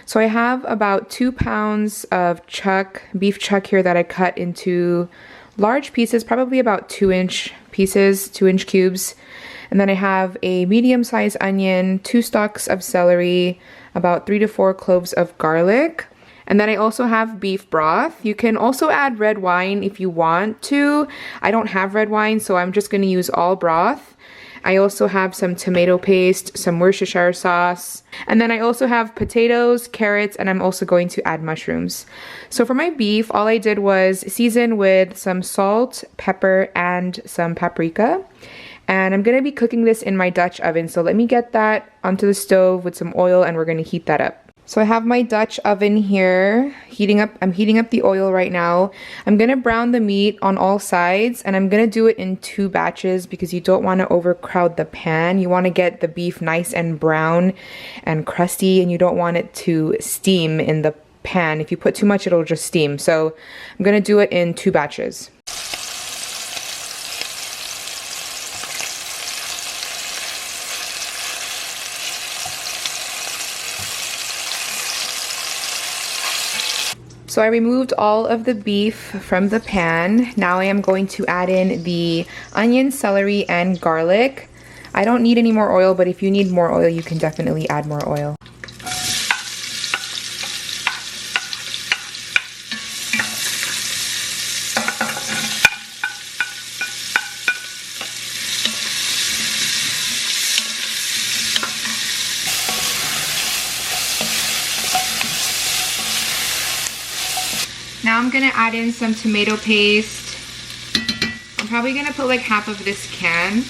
So I have about 2 pounds of beef chuck here that I cut into large pieces, probably about 2-inch pieces, 2-inch cubes. And then I have a medium-sized onion, 2 stalks of celery, about 3 to 4 cloves of garlic. And then I also have beef broth. You can also add red wine if you want to. I don't have red wine, so I'm just gonna use all broth. I also have some tomato paste, some Worcestershire sauce, and then I also have potatoes, carrots, and I'm also going to add mushrooms. So for my beef, all I did was season with some salt, pepper, and some paprika. And I'm gonna be cooking this in my Dutch oven, so let me get that onto the stove with some oil and we're gonna heat that up. So I have my Dutch oven here, I'm heating up the oil right now. I'm gonna brown the meat on all sides and I'm gonna do it in 2 batches because you don't wanna overcrowd the pan. You wanna get the beef nice and brown and crusty, and you don't want it to steam in the pan. If you put too much, it'll just steam. So I'm gonna do it in 2 batches. So I removed all of the beef from the pan. Now I am going to add in the onion, celery, and garlic. I don't need any more oil, but if you need more oil, you can definitely add more oil. Now I'm gonna add in some tomato paste. I'm probably gonna put like half of this can,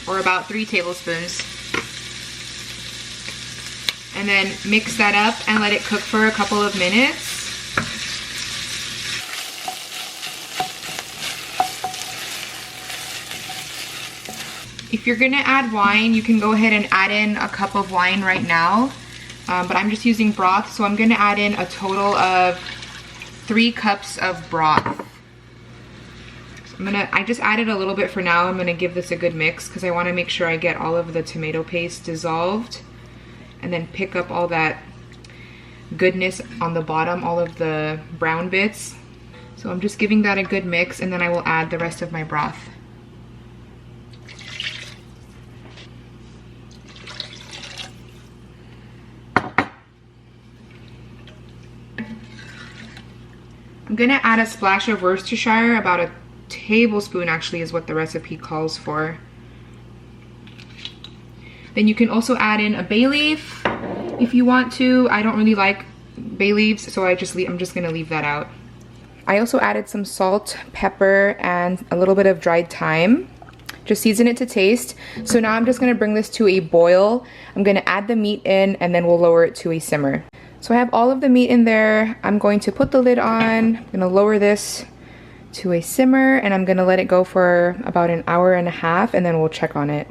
or about 3 tablespoons. And then mix that up and let it cook for a couple of minutes. If you're gonna add wine, you can go ahead and add in a cup of wine right now. But I'm just using broth, so I'm gonna add in a total of 3 cups of broth. So I just added a little bit for now. I'm gonna give this a good mix because I wanna make sure I get all of the tomato paste dissolved and then pick up all that goodness on the bottom, all of the brown bits. So I'm just giving that a good mix, and then I will add the rest of my broth. I'm gonna add a splash of Worcestershire, about a tablespoon actually is what the recipe calls for. Then you can also add in a bay leaf if you want to. I don't really like bay leaves, so I'm just gonna leave that out. I also added some salt, pepper, and a little bit of dried thyme. Just season it to taste. So now I'm just gonna bring this to a boil. I'm gonna add the meat in and then we'll lower it to a simmer. So I have all of the meat in there. I'm going to put the lid on. I'm gonna lower this to a simmer and I'm gonna let it go for about an hour and a half and then we'll check on it.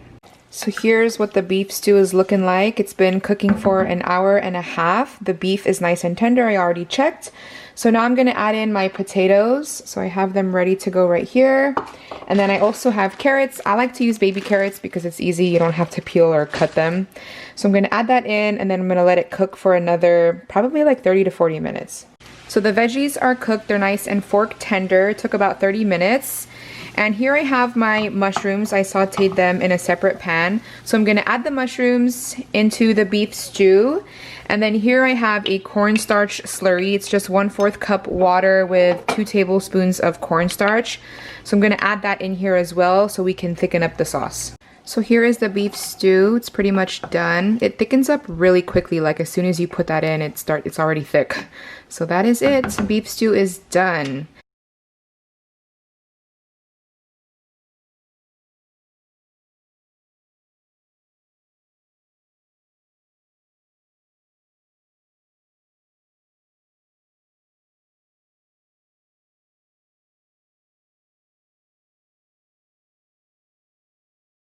So here's what the beef stew is looking like. It's been cooking for an hour and a half. The beef is nice and tender, I already checked. So now I'm gonna add in my potatoes. So I have them ready to go right here. And then I also have carrots. I like to use baby carrots because it's easy. You don't have to peel or cut them. So I'm gonna add that in and then I'm gonna let it cook for another probably like 30 to 40 minutes. So the veggies are cooked, they're nice and fork tender. It took about 30 minutes. And here I have my mushrooms. I sauteed them in a separate pan. So I'm gonna add the mushrooms into the beef stew. And then here I have a cornstarch slurry. It's just 1/4 cup water with 2 tablespoons of cornstarch. So I'm gonna add that in here as well so we can thicken up the sauce. So here is the beef stew. It's pretty much done. It thickens up really quickly. Like as soon as you put that in, it's already thick. So that is it. Beef stew is done.